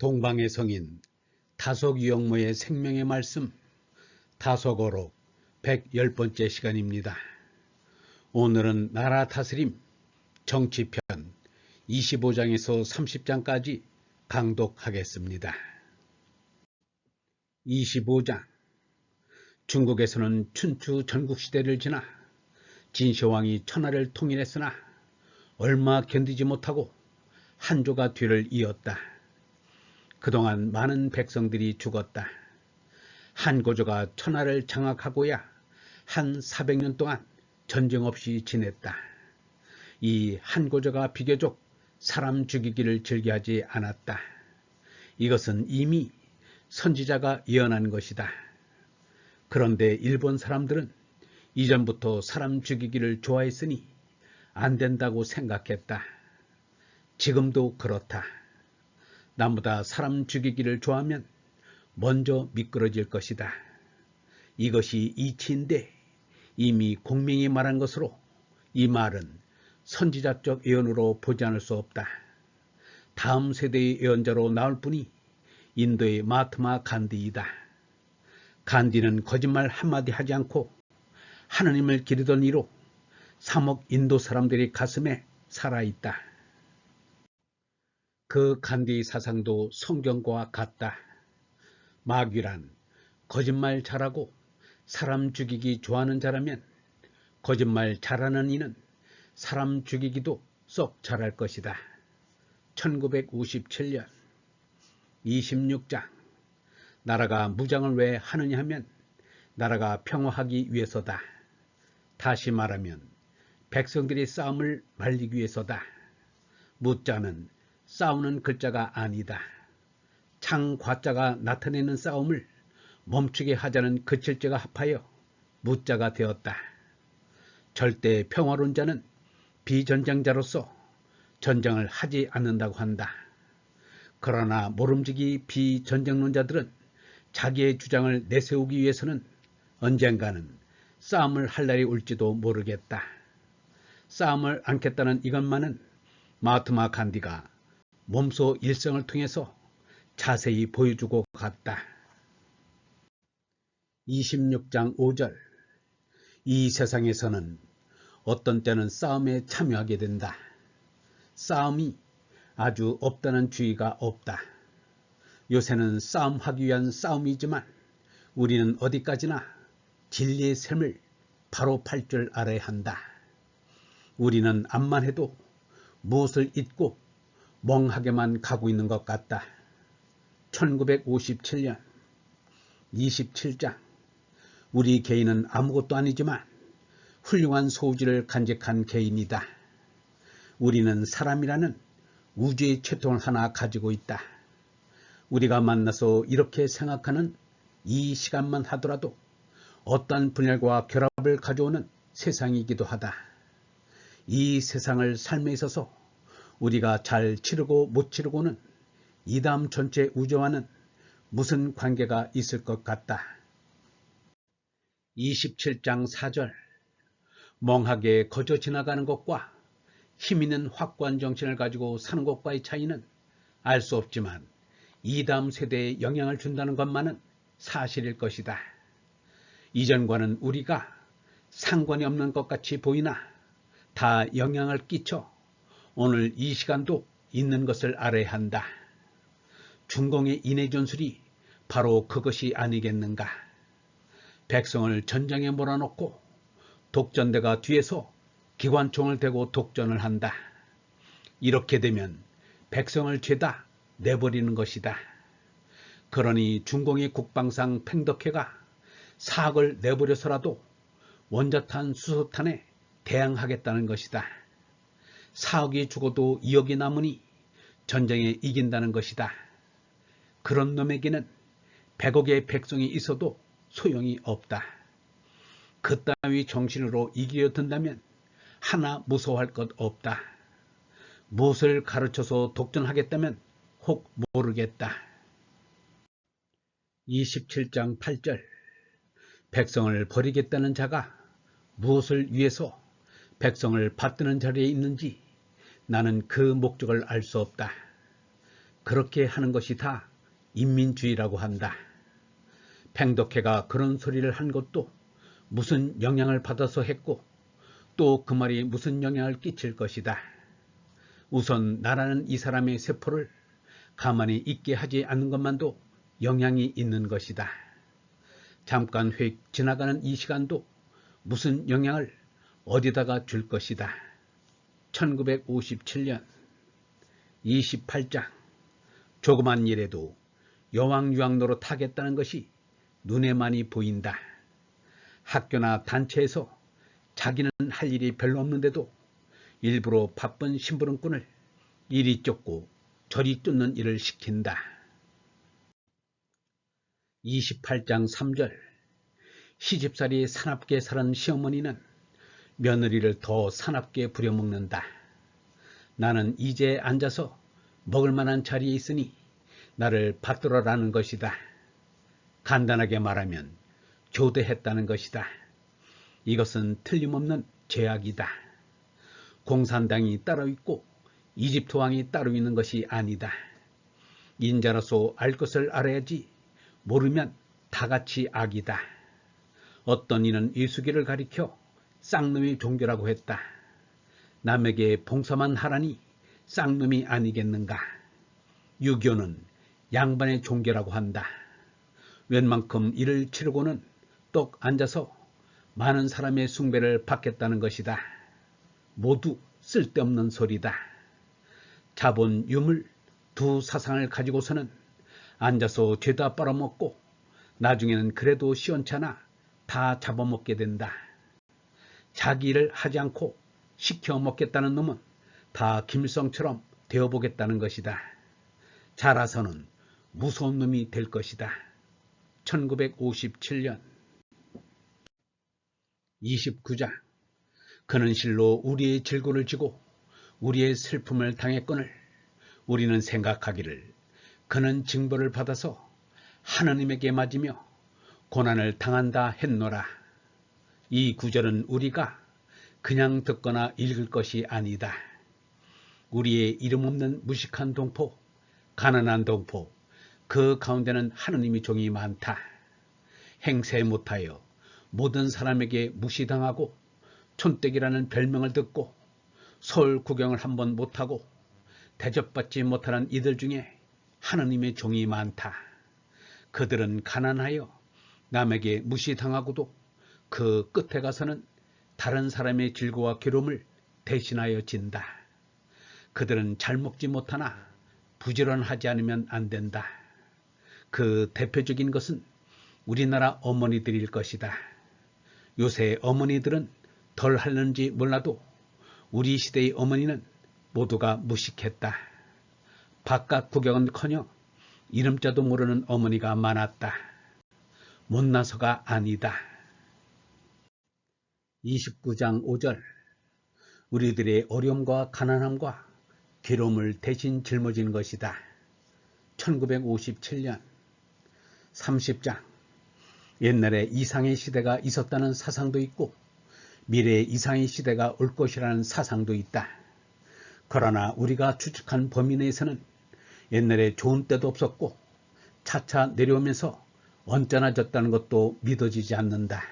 동방의 성인 다속유영모의 생명의 말씀 다속어록 110번째 시간입니다. 오늘은 나라 다스림 정치편 25장에서 30장까지 강독하겠습니다. 25장 중국에서는 춘추 전국시대를 지나 진시황이 천하를 통일했으나 얼마 견디지 못하고 한조가 뒤를 이었다. 그동안 많은 백성들이 죽었다. 한고조가 천하를 장악하고야 한 400년 동안 전쟁 없이 지냈다. 이 한고조가 비교적 사람 죽이기를 즐겨하지 않았다. 이것은 이미 선지자가 예언한 것이다. 그런데 일본 사람들은 이전부터 사람 죽이기를 좋아했으니 안 된다고 생각했다. 지금도 그렇다. 남보다 사람 죽이기를 좋아하면 먼저 미끄러질 것이다. 이것이 이치인데 이미 공명이 말한 것으로 이 말은 선지자적 예언으로 보지 않을 수 없다. 다음 세대의 예언자로 나올 분이 인도의 마하트마 간디이다. 간디는 거짓말 한마디 하지 않고 하느님을 기르던 이로 3억 인도 사람들의 가슴에 살아있다. 그 간디 사상도 성경과 같다. 마귀란 거짓말 잘하고 사람 죽이기 좋아하는 자라면 거짓말 잘하는 이는 사람 죽이기도 썩 잘할 것이다. 1957년 26장 나라가 무장을 왜 하느냐 하면 나라가 평화하기 위해서다. 다시 말하면 백성들의 싸움을 말리기 위해서다. 무자는 싸우는 글자가 아니다. 창과자가 나타내는 싸움을 멈추게 하자는 그칠자가 합하여 무자가 되었다. 절대 평화론 자는 비전쟁자로서 전쟁을 하지 않는다고 한다. 그러나 모름지기 비전쟁론자들은 자기의 주장을 내세우기 위해서는 언젠가는 싸움을 할 날이 올지도 모르겠다. 싸움을 않겠다는 이것만은 마하트마 간디가 몸소 일생을 통해서 자세히 보여주고 갔다. 26장 5절 이 세상에서는 어떤 때는 싸움에 참여하게 된다. 싸움이 아주 없다는 주의가 없다. 요새는 싸움하기 위한 싸움이지만 우리는 어디까지나 진리의 셈을 바로 팔 줄 알아야 한다. 우리는 암만 해도 무엇을 잊고 멍하게만 가고 있는 것 같다. 1957년 27장 우리 개인은 아무것도 아니지만 훌륭한 소질을 간직한 개인이다. 우리는 사람이라는 우주의 채통을 하나 가지고 있다. 우리가 만나서 이렇게 생각하는 이 시간만 하더라도 어떠한 분열과 결합을 가져오는 세상이기도 하다. 이 세상을 삶에 있어서 우리가 잘 치르고 못 치르고는 이 다음 전체 우주와는 무슨 관계가 있을 것 같다. 27장 4절 멍하게 거저 지나가는 것과 힘있는 확고한 정신을 가지고 사는 것과의 차이는 알 수 없지만 이 다음 세대에 영향을 준다는 것만은 사실일 것이다. 이전과는 우리가 상관이 없는 것 같이 보이나 다 영향을 끼쳐 오늘 이 시간도 있는 것을 알아야 한다. 중공의 인해 전술이 바로 그것이 아니겠는가. 백성을 전장에 몰아넣고 독전대가 뒤에서 기관총을 대고 독전을 한다. 이렇게 되면 백성을 죄다 내버리는 것이다. 그러니 중공의 국방상 팽덕회가 사학을 내버려서라도 원자탄 수소탄에 대항하겠다는 것이다. 4억이 죽어도 2억이 남으니 전쟁에 이긴다는 것이다. 그런 놈에게는 100억의 백성이 있어도 소용이 없다. 그따위 정신으로 이기려 든다면 하나 무서워할 것 없다. 무엇을 가르쳐서 독전하겠다면 혹 모르겠다. 27장 8절 백성을 버리겠다는 자가 무엇을 위해서 백성을 받드는 자리에 있는지 나는 그 목적을 알 수 없다. 그렇게 하는 것이 다 인민주의라고 한다. 팽덕회가 그런 소리를 한 것도 무슨 영향을 받아서 했고 또 그 말이 무슨 영향을 끼칠 것이다. 우선 나라는 이 사람의 세포를 가만히 있게 하지 않는 것만도 영향이 있는 것이다. 잠깐 휙 지나가는 이 시간도 무슨 영향을 어디다가 줄 것이다. 1957년 28장 조그만 일에도 여왕유학 노릇하겠다는 것이 눈에 많이 보인다. 학교나 단체에서 자기는 할 일이 별로 없는데도 일부러 바쁜 심부름꾼을 이리 쫓고 저리 쫓는 일을 시킨다. 28장 3절 시집살이 사납게 살은 시어머니는 며느리를 더 사납게 부려먹는다. 나는 이제 앉아서 먹을 만한 자리에 있으니 나를 받들어라는 것이다. 간단하게 말하면 교대했다는 것이다. 이것은 틀림없는 죄악이다. 공산당이 따로 있고 이집트 왕이 따로 있는 것이 아니다. 인자로서 알 것을 알아야지 모르면 다같이 악이다. 어떤 이는 예수기를 가리켜 쌍놈의 종교라고 했다. 남에게 봉사만 하라니 쌍놈이 아니겠는가. 유교는 양반의 종교라고 한다. 웬만큼 일을 치르고는 똑 앉아서 많은 사람의 숭배를 받겠다는 것이다. 모두 쓸데없는 소리다. 자본, 유물, 두 사상을 가지고서는 앉아서 죄다 빨아먹고 나중에는 그래도 시원찮아 다 잡아먹게 된다. 자기 일을 하지 않고 시켜 먹겠다는 놈은 다 김일성처럼 되어보겠다는 것이다. 자라서는 무서운 놈이 될 것이다. 1957년 29장 그는 실로 우리의 질고를 지고 우리의 슬픔을 당했거늘 우리는 생각하기를 그는 징벌을 받아서 하나님에게 맞으며 고난을 당한다 했노라. 이 구절은 우리가 그냥 듣거나 읽을 것이 아니다. 우리의 이름 없는 무식한 동포, 가난한 동포, 그 가운데는 하느님의 종이 많다. 행세 못하여 모든 사람에게 무시당하고 촌댁이라는 별명을 듣고 서울 구경을 한번 못하고 대접받지 못하는 이들 중에 하느님의 종이 많다. 그들은 가난하여 남에게 무시당하고도 그 끝에 가서는 다른 사람의 질고와 괴로움을 대신하여 진다. 그들은 잘 먹지 못하나 부지런하지 않으면 안 된다. 그 대표적인 것은 우리나라 어머니들일 것이다. 요새 어머니들은 덜 하는지 몰라도 우리 시대의 어머니는 모두가 무식했다. 바깥 구경은커녕 이름자도 모르는 어머니가 많았다. 못나서가 아니다. 29장 5절 우리들의 어려움과 가난함과 괴로움을 대신 짊어진 것이다. 1957년 30장 옛날에 이상의 시대가 있었다는 사상도 있고 미래에 이상의 시대가 올 것이라는 사상도 있다. 그러나 우리가 추측한 범위 내에서는 옛날에 좋은 때도 없었고 차차 내려오면서 언짢아졌다는 것도 믿어지지 않는다.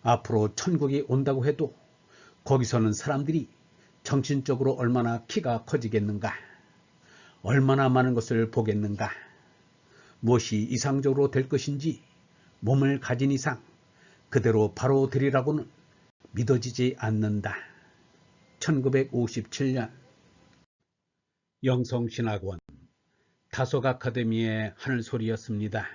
앞으로 천국이 온다고 해도 거기서는 사람들이 정신적으로 얼마나 키가 커지겠는가, 얼마나 많은 것을 보겠는가, 무엇이 이상적으로 될 것인지 몸을 가진 이상 그대로 바로 되리라고는 믿어지지 않는다. 1957년 영성신학원 다속 아카데미의 하늘소리였습니다.